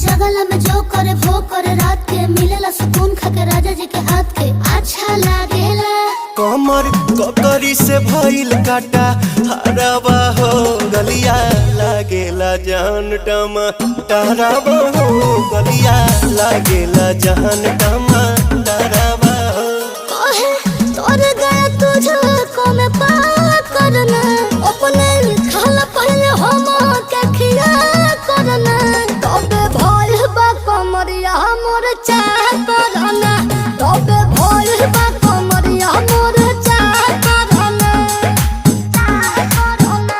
जगला में जो करे वो करे रात के मिलेला सुकून खाके राजा जी के हाथ के अच्छा लागेला। कमर ककरी से भइल काटा हराबा हो गलिया लागेला जान टमा डराबा हो गलिया लागेला जान टमा डराबा हो। कहे तोर गया तुझको मैं पार करना अपने खाला पहले हम के खिया करना तबे भइल बा कमरिया मोर चाह करना तबे भइल बा कमरिया मोर चाह करना चाह करना।